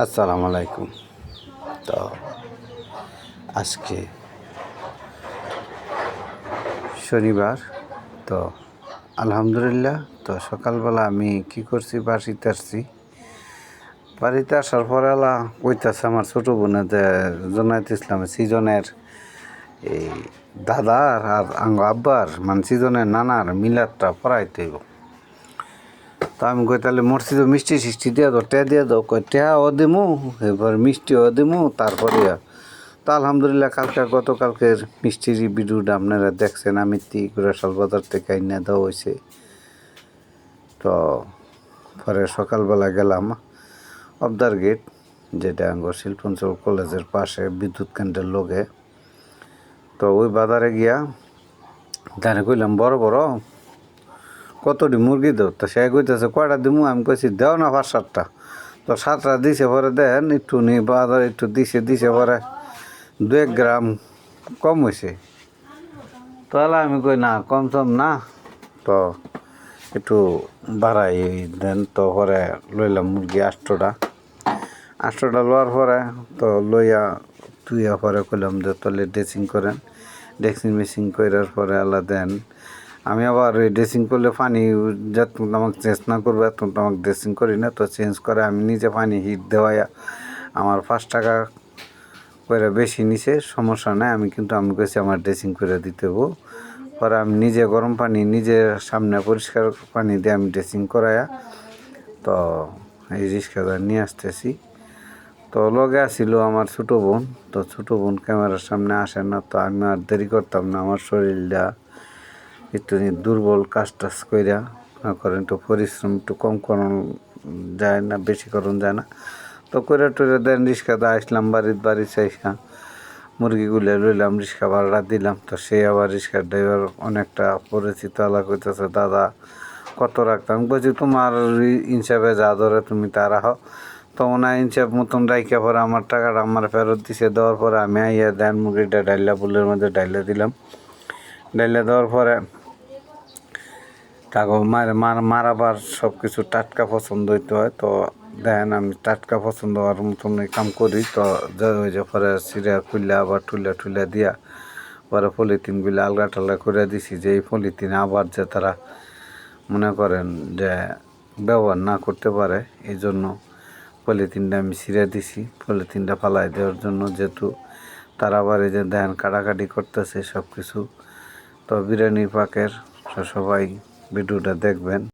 আসসালামু আলাইকুম। তো আজকে শনিবার। তো আলহামদুলিল্লাহ। তো সকালবেলা আমি কি করছি, বাড়িতে আসার পরে কইতাছে আমার ছোটো বোনেদের জোনায়েত ইসলামের সিজনের এই দাদার আর আঙ্গ আব্বার মানে সিজনের নানার মিলাদটা পড়াইতে হইব। তো আমি কই তাহলে মসজিদে মিষ্টি সিষ্টি দিয়ে দাও, দিয়ে দাও। কই ও দিমু, এবার মিষ্টিও দিমু, তারপরে তো আলহামদুলিল্লাহ গতকালকের মিষ্টির ভিডিওটা আপনারা দেখছেন। আমি গুড়াশাল বাজার থেকে আইনা দেওয়া হয়েছে। তো পরে সকালবেলা গেলাম অবদার গেট, যেটা শিল্পাঞ্চল কলেজের পাশে বিদ্যুৎ কেন্দ্রের লগে। তো ওই বাজারে গিয়া তাহলে কইলাম বড় বড় কতটি মুরগি দেও। তো সে কইতেছে কয়টা দিমু। আমি কইছি দেও না 5-7টা। তো 7টা দিছে, পরে দেন একটু বাজার একটু দিছে পরে 2 গ্রাম কম হয়েছে। তাহলে আমি কই না, কম সম না, তো একটু বাড়াই দেন। তো পরে লইলাম মুরগি 8টা লওয়ার পরে তো লইয়া তুইয়া পরে কইলাম যে তলে ড্রেসিং করেন। ড্রেসিং মেসিং করার পরে দেন। আমি আবার ওই ড্রেসিং করলে পানি যখন আমাকে চেঞ্জ না করবো এত তো আমাকে ড্রেসিং করি না। তো চেঞ্জ করে আমি নিজে পানি হিট দেওয়াই আমার 5 টাকা করে বেশি নিছে, সমস্যা নাই। আমি কইছি আমার ড্রেসিং করে দিতে হবো। পরে আমি নিজে গরম পানি, নিজের সামনে পরিষ্কার পানি দিয়ে আমি ড্রেসিং করাইয়া তো এই রিক্সাটা নিয়ে আসতেছি। তো লগে আসছিল আমার ছোটো বোন। তো ছোটো বোন ক্যামেরার সামনে আসে না। তো আমি আর দেরি করতাম না। আমার শরীরটা একটু দুর্বল, কাজ টাজ কইরা করেন, একটু পরিশ্রম একটু কম করন যায় না, বেশি করন যায় না। তো করে টরে দেন রিক্সাতে আসলাম বাড়ি চাইসা মুরগিগুলো লইলাম, রিক্সা ভাড়া দিলাম। তো সে আবার রিক্সার ড্রাইভার অনেকটা পরিচিত কইতেছে দাদা কত রাখতাম। বলছি তোমার হিসাবে যা ধরে তুমি তা রাখো। তো ওনার হিসাব মতন রাইখা পরে আমার টাকাটা আমার ফেরত দিছে। দেওয়ার পরে আমি আইয়া দেন মুরগিটা ডাইলা বুলের মধ্যে ডাইলা দিলাম। ডাইলা দেওয়ার পরে তাকে মারাবার সব কিছু টাটকা পছন্দ হইতে হয়। তো দেখেন আমি টাটকা পছন্দ হওয়ার মতন কাম করি। তো ওই যে পরে সিরিয়া খুললে আবার ঠুলা দিয়া পরে পলিথিনগুলো আলগা টালগা করে দিছি, যে এই পলিথিন আবার যে তারা মনে করেন যে ব্যবহার না করতে পারে, এই জন্য পলিথিনটা আমি ছিঁড়ে দিছি, পলিথিনটা ফালাই দেওয়ার জন্য। যেহেতু তারা আবার এই যে দেখেন কাটাকাটি করতেছে সব কিছু। তো বিরিয়ানির পাকের সবাই ভিডিওটা দেখবেন।